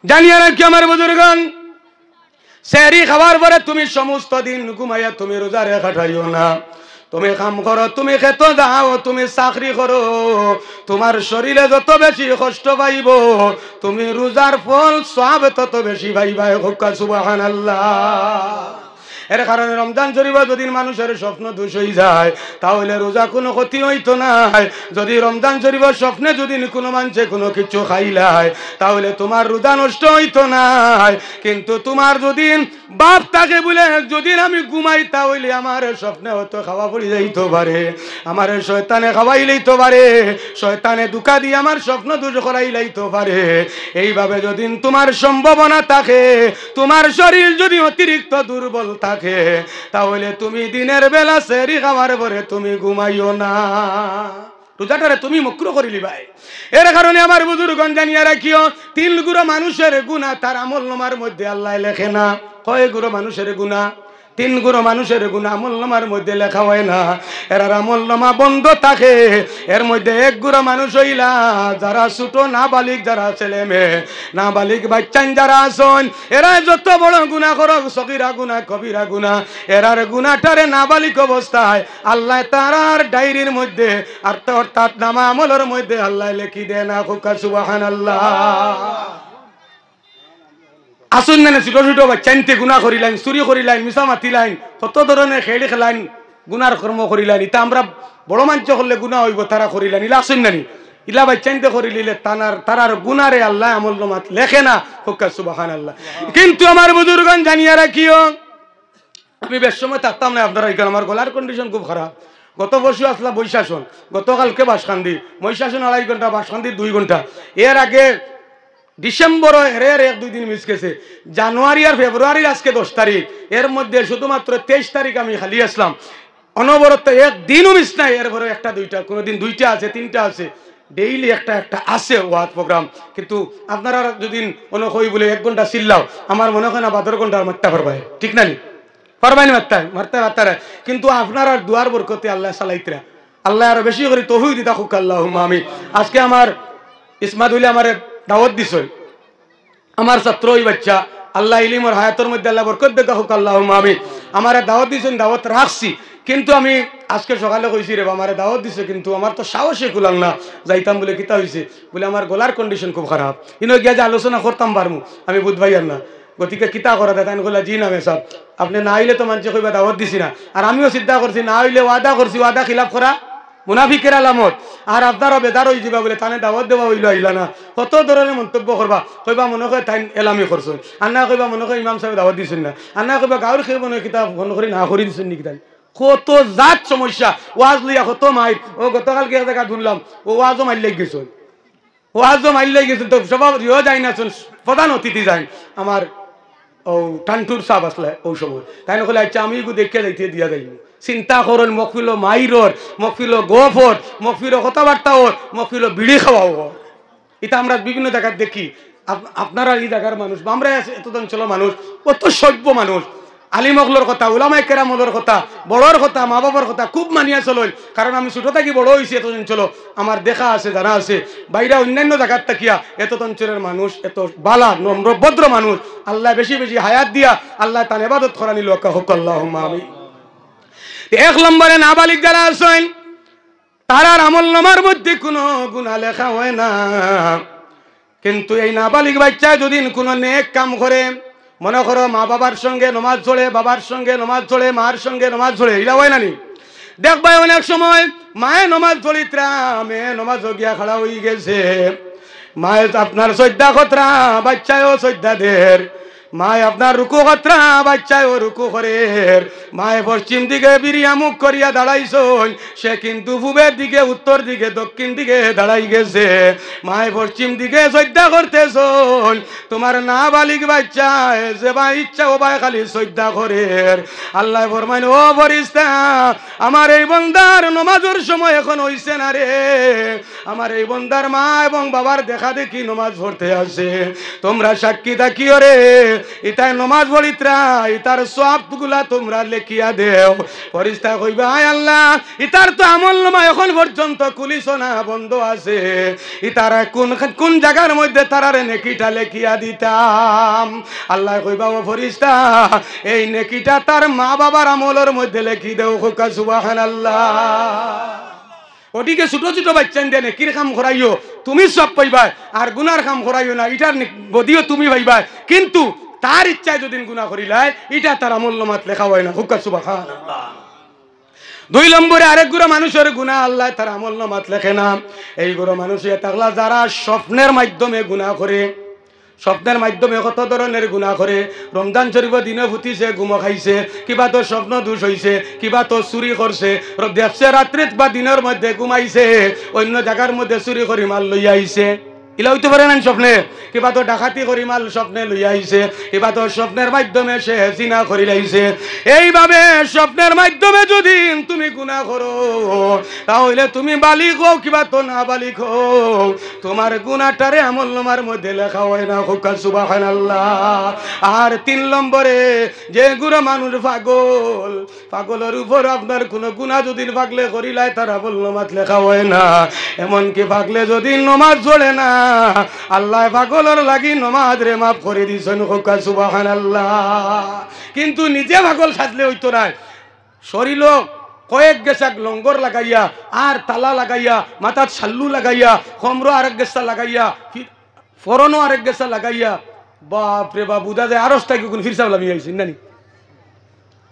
জানিয়া রাখি আমার বুজুর্গণ, সেহরি খাওয়ার পরে তুমি সমস্ত দিন ঘুমাইয়া তুমি রোজা রে কাটাইও না। তুমি কাম করো, তুমি খেত যাও, তুমি চাকরি করো, তোমার শরীরে যত বেশি কষ্ট পাইব তুমি রোজার ফল সব তত বেশি পাইবা। সুবহানাল্লাহ। এর কারণে রমজান শরীফ যদি মানুষের স্বপ্ন দোষ হয়ে যায় তাহলে রোজা কোনো ক্ষতি হইতো না। যদি রমজান শরীফের স্বপ্নে যদি কোনো মানুষে কোনো কিছু খাইলায় তাহলে তোমার রোজা নষ্ট হইতো না। কিন্তু তোমার যদি বাপ থাকে বলে যদি আমি ঘুমাই তাহলে আমার স্বপ্নে হয়তো খাওয়া পড়ে যাইতে পারে, আমার শয়তানে খাওয়াই লইতে পারে, শয়তানে দুকা দিয়ে আমার স্বপ্ন দোষ করাই লাইতে পারে। এইভাবে যদি তোমার সম্ভাবনা থাকে, তোমার শরীর যদি অতিরিক্ত দুর্বল থাকে তাহলে তুমি দিনের বেলা সেহরি খাওয়ার পরে তুমি ঘুমাইও না, রোজাটারে তুমি মকরুহ করিলি ভাই। এর কারণে আমার বুজুর্গণ জানিয়া রাখিও, 3 গুরো মানুষের গুনাহ তার আমলনামার মধ্যে আল্লাহ লেখে না। কয় গুরো মানুষের গুনাহ? 3 গুরো মানুষের গুনাহ আমলনামার মধ্যে লেখা হয় না, এর আমলনামা বন্ধ থাকে। এর মধ্যে 1 গুরো মানুষ হইলা যারা ছোট নাবালিগ, যারা ছেলে মেয়ে নাবালিগ বাচ্চান যারা আছেন, এরা যত বড় গুনাহ করো, সগীরা গুনাহ কবিরা গুনাহ, এরার গুনাহটারে নাবালিগ অবস্থায় আল্লাহ তারার ডায়েরির মধ্যে অর্থাৎ নামা আমলের মধ্যে আল্লাহ লিখি দেন। সুবহানাল্লাহ। আসুন না ছোট ছোট বাচ্চাইনতে গুনাহ করিলেন, চুরি করিলেন, মিছা মাতিলেন, কত ধরনের খেলি খেলাইন, গুনার কর্ম করিলেন। ইটা আমরা বড় মানুষ করলে গুনাহ হইব, তারা করিলেন। ইলা আসুন না ইলা বাচ্চাইনতে করিলে তারার গুনারে আল্লাহ আমলনামাত লেখে না। সুবহানাল্লাহ। কিন্তু আমার বুজুর্গণ জানিয়া রাখিও, আমি বেশ সময় থাকতাম না আপনারা এখানে, আমার গলার কন্ডিশন খুব খারাপ। গত বর্ষ আসলা বৈশাসন, গতকালকে বাসকান্দি, মহিষাসন 2.5 ঘন্টা, বাসকান্দি 2 ঘন্টা। এর আগে ডিসেম্বর এর 1-2 দিন মিস গেছে। জানুয়ারি আর ফেব্রুয়ারির আজকে 10 তারিখ, এর মধ্যে শুধুমাত্র 23 তারিখ আমি খালি আসলাম। অনবরত একদিনও মিস নাই। এরপরে 1-2টা, কোনোদিন 2টা আছে, 3টা আছে, ডেইলি একটা আছে ওয়াজ প্রোগ্রাম। কিন্তু আপনারা যদি মনে কই বলে 1 ঘন্টা চিল্লাও, আমার মনে হয় না 12 ঘন্টা মারতে পারবাই, ঠিক না নি? পারবাই মারতে। কিন্তু আপনার আর দুয়ার বরকতে আল্লাহ সালাইতরা, আল্লাহ আরো বেশি করে তৌফিক দিতা হোক আল্লাহুম্মা আমিন। আজকে আমার ইসমাদুল্লাহ আমারে দাওয়াত দিছে, আমার ছাত্র ওই বাচ্চা, আল্লাহ ইলিমর হায়াতের মধ্যে আল্লাহ বরকত দেখা হোক আল্লাহুম্মা আমিন। আমারে দাওয়াত দিছেন, দাওয়াত রাখছি। কিন্তু আমি আজকে সকালে কইছি রে আমারে দাওয়াত দিছে, কিন্তু আমার তো সাহসে কুলাল না যাইতাম। বলে কিতা হইছে? বলে আমার গলার কন্ডিশন খুব খারাপ, ইনো গিয়া যে আলোচনা করতাম পারমু আমি বুধবাই আর না। গতিকে কিতা করা দেয়? তাই কইলা জি নামে সব, আপনি না আইলে তো মানুষে কইবা দাওয়াত দিছি না। আর আমিও চিন্তা করছি না আইলে ওয়াদা করছি, ওয়াদা খিলাফ করা মুনাফিকের আলামত। আর আপনারও বেদার হয়ে যাবা বলে তানে দাওয়াত দেওয়া হইলো আইলা না, কত ধরনের মন্তব্য করবা। কইবা মনে হয় তাই এলামি করছেন, আর না কইবা মনে হয় ইমাম সাহেব দাওয়াত দিছেন না, আর না কইবা গাঁর খেয়ে মনে হয় কিতাব মনে করি না করি দিচ্ছেন নাকি। তাই কত জাত সমস্যা, ওয়াজ লইয়া কত মাইর। ও গতকালকে এক জায়গা শুনলাম ও ওয়াজও মাইল গেছেন, ওয়াজও মাইল গেছেন। তো সব ইয়ে যাই না, প্রধান অতিথি যাই আমার ও টান্টুর সাপ আসলে ওই সময়। তাই না কইলে আচ্ছা আমি দেখে যাইতে দিয়া যাইনি। চিন্তা করেন, মকফিল মাইরর, মকফিল গফর, মকফিল কথাবার্তা ওর, মকফিল বিড়ি খাওয়াও ওর। এটা আমরা বিভিন্ন জায়গায় দেখি। আপনারা এই জায়গার মানুষ, আমরা এত অঞ্চল মানুষ, কত সভ্য মানুষ। আলিমকলর কথা, উলামায়ে কেরামর কথা, বড়র কথা, মা বাবার কথা খুব মানিয়া চলল। কারণ আমি ছোট থাকি বড় হয়েছি এত অঞ্চল, আমার দেখা আছে, জানা আছে। বাইরে অন্যান্য জায়গার থাকিয়া এত অঞ্চলের মানুষ এত বালা নম্র ভদ্র মানুষ, আল্লাহ বেশি বেশি হায়াত দিয়া আল্লাহ তার ইবাদত করা নিল। আল্লাহুম্মা আমিন। 1 নম্বরে নাবালিগ যারা আছেন তারার আমলনামার মধ্যে কোনো গুনাহ লেখা হয় না। কিন্তু এই নাবালিগ বাচ্চা যদি কোনো নেক কাম করে, মনে করো মা বাবার সঙ্গে নমাজ পড়ে, বাবার সঙ্গে নমাজ পড়ে, মার সঙ্গে নমাজ পড়ে, এটা হয় না নি? দেখবাই অনেক সময় মায়ে নমাজ পড়িত্রা, মেয়ে নমাজ গিয়া খাড়া হয়ে গেছে, মায়ে আপনার শ্রদ্ধা খতরা, বাচ্চায়ও শ্রদ্ধা দের, মায় আপনার রুকু কতরা বাচ্চায় ও রুকু করে মায় পশ্চিম দিকে বিরিয়া মুখ করিয়া দাঁড়াইছন সে কিন্তু পূবের দিকে উত্তর দিকে দক্ষিণ দিকে দাঁড়াই গেছে মায় পশ্চিম দিকে শ্রদ্ধা করতেছন তোমার না বালিক বাচ্চা যে বা ইচ্ছা ও ভাই খালি শ্রদ্ধা করে আল্লাহ ফরমাইন ও ফেরেশতা আমার এই বান্দার নামাজের সময় এখন হইছে না রে আমার এই বান্দার মা এবং বাবার দেখা দেখি নামাজ পড়তে আসে তোমরা সাক্ষী থাকিও রে ইতাই নামাজ পড়িতরা ইতার সওয়াবগুলা তোমরা লেখিয়া দেও ফেরেশতা কইবা আয় আল্লাহ ইতার তো আমলনামা এখন পর্যন্ত খুলিছ না বন্ধ আছে ইতার কোন কোন জায়গার মধ্যে তারারে নেকিটা লেখিয়া দিতাম আল্লাহ কইবা ও ফেরেশতা এই নেকিটা তার মা বাবার আমলের মধ্যে লেখি দেও হুকা সুবহানাল্লাহ ওদিকে ছোট ছোট বাচ্চা দিয়ে নেকির কাম করাইও তুমি সব পাইবা আর গুনার কাম করাইও না এটার বদিও তুমি পাইবা কিন্তু তার ইচ্ছায় যদি গুনাহ করিলাই এটা তার আমলনামাত লেখা হয় না হুকা সুবহানাল্লাহ দুই নম্বরে আরেক গুলো মানুষের গুনাহ আল্লাহ তার আমলনামাত লেখে না এই গুলো মানুষে তাগলা যারা স্বপ্নের মাধ্যমে গুনাহ করে স্বপ্নের মাধ্যমে কত ধরনের গুনাহ করে রমজান শরীফ দিনে ফুটিছে ঘুম খাইছে কিবা তো স্বপ্ন দোষ হইছে কিবা তো চুরি করছে দেখছে রাত্রিত বা দিনের মধ্যে ঘুমাইছে অন্য জায়গার মধ্যে চুরি করে মাল লইয়া আইছে ইলা হইতে পারে না স্বপ্নে কিবা তো ডাকাতি করি মাল স্বপ্নে লইয়া আইছে কিবা তো স্বপ্নের মাধ্যমে সে জিনা করি লাইছে এইভাবে স্বপ্নের মাধ্যমে যদি তুমি গুনাহ করো তাহলে তুমি বালিক হও কিবা তো না বালিক হও তোমার গুনাহটারে আমলনামার মধ্যে লেখা হয় না হুকা সুবহানাল্লাহ আর তিন নম্বরে যে গুরু মানুষ পাগল পাগলের উপর আপনার কোনো গুনাহ যদি পাগলে করিলাই তার আমলনামাত লেখা হয় না এমনকি পাগলে যদি নামাজ পড়ে না আল্লাহ পাগলের লাগি নামাজ রে মাফ করে দিছেন হুকা সুবহানাল্লাহ কিন্তু নিজে পাগল সাজলে হইতো না শরীর কয়েক গেছাক লঙ্গর লাগাইয়া আর তালা লাগাইয়া মাথার ছাল্লু লাগাইয়া কমরো আরেক গেছা লাগাইয়া ফরনও আরেক গেছা লাগাইয়া বাপ রে বাপ বুঝা যায় আরস থাকি কোন ফিরসাব লামি আইছেন নানি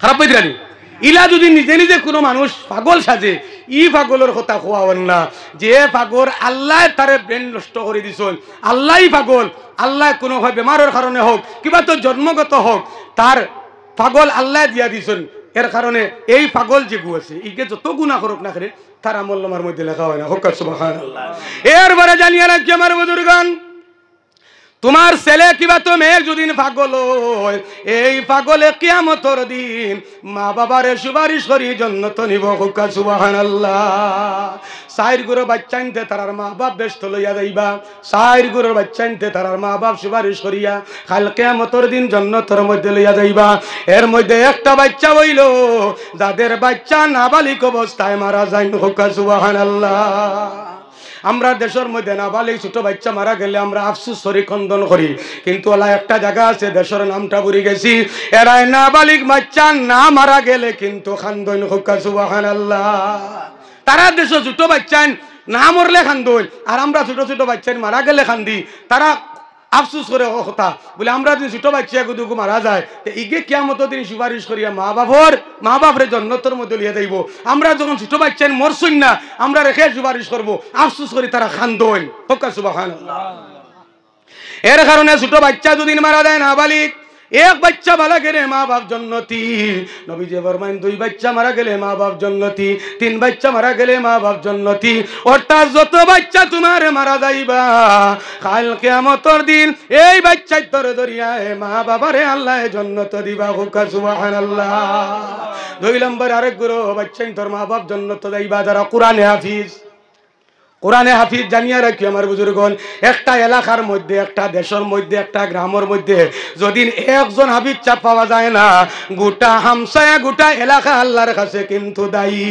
খারাপ পাইতে নানি ইলা যদি নিজে নিজে কোনো মানুষ পাগল সাজে ই পাগলের কথা কোয়াবেন না যে পাগল আল্লাহ তারে ব্রেন নষ্ট করে দিছেন আল্লাহই পাগল আল্লাহ কোনো হয় বেমারের কারণে হোক কিবা তো জন্মগত হোক তার পাগল আল্লাহ দিয়া দিছেন এর কারণে এই পাগল যে গু আছে ইকে যত গুনাহ করুক না করে তার আমলনামার মধ্যে লেখা হয় না হুকা সুবহানাল্লাহ এরবারে জানিয়ে রাখি আমার বুজুর্গান তোমার ছেলে কিবা তো মেয়ে যদি পাগল হয় এই পাগলে কিয়ামতের দিন মা বাবারে সুপারিশ করি জান্নাত নিব হুকা সুবহানাল্লাহ সাইর গুরু বাচ্চা আনতে তার মা বাপ ব্যস্ত লইয়া যাইবা সাইর গুরুর বাচ্চা আনতে তার মা বাপ সুপারিশ করিয়া কাল কিয়ামতের দিন জান্নাতের মধ্যে লইয়া যাইবা এর মধ্যে একটা বাচ্চা হইল যাদের বাচ্চা নাবালিক অবস্থায় মারা যায় হুকা সুবহানাল্লাহ আমরা দেশের মধ্যে নাবালিক ছোট বাচ্চা মারা গেলে আমরা আফসোস করি খন্দন করি কিন্তু ওলা একটা জায়গা আছে দেশের নামটা ভুলে গেছি এরাই নাবালিক বাচ্চা না মারা গেলে কিন্তু খান্দন হুকা সুবহানাল্লাহ তারা দেশে ছোট বাচ্চা না মরলে খান্দন আর আমরা ছোট ছোট বাচ্চা মারা গেলে খান্দি তারা আফসোস করে কথা বলে আমরা যদি ছোট বাচ্চা গুদুকু মারা যায় ইগে কিয়ামতের দিন সুপারিশ করিয়া মা বাপরে জান্নাতের মধ্যে লিয়ে যাইব আমরা যখন ছোট বাচ্চা মরছই না আমরা রেখে সুপারিশ করব আফসোস করি তারা খান্দন হুকা সুবহানাল্লাহ এর কারণে ছোট বাচ্চা যদি মারা যায় নাবালিক এক বাচ্চা মারা গেলে মা বাপ জান্নাতি নবীজি ফরমায়েন দুই বাচ্চা মারা গেলে মা বাপ জান্নাতি তিন বাচ্চা মারা গেলে মা বাপ জান্নাতি অর্থাৎ যত বাচ্চা তোমার মারা যাইবা কাল কিয়ামতের দিন এই বাচ্চাই তোর দরিয়ায় মা বাবারে আল্লাহ জান্নাত দিবা হুকা সুবহানাল্লাহ দুই নম্বর আরেক গুরু বাচ্চাই তোর মা বাপ জান্নাত যাইবা যারা কোরআনে হাফিজ কোরআনে হাফিজ জানিয়ে রাখি আমার বুজুর্গন একটা এলাকার মধ্যে একটা দেশের মধ্যে একটা গ্রামের মধ্যে যদি একজন হাফিজ চাপ পাওয়া যায় না গোটা হামসায়া গোটা এলাকা আল্লাহর কাছে কিন্তু দায়ী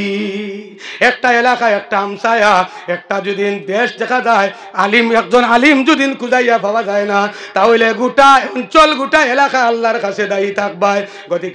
একটা এলাকা একটা হামসায়া একটা যদি দেশ দেখা যায় আলিম একজন আলিম যদি খুঁজাইয়া পাওয়া যায় না তাহলে গোটা অঞ্চল গোটা এলাকা আল্লাহর কাছে দায়ী থাকবায় গতি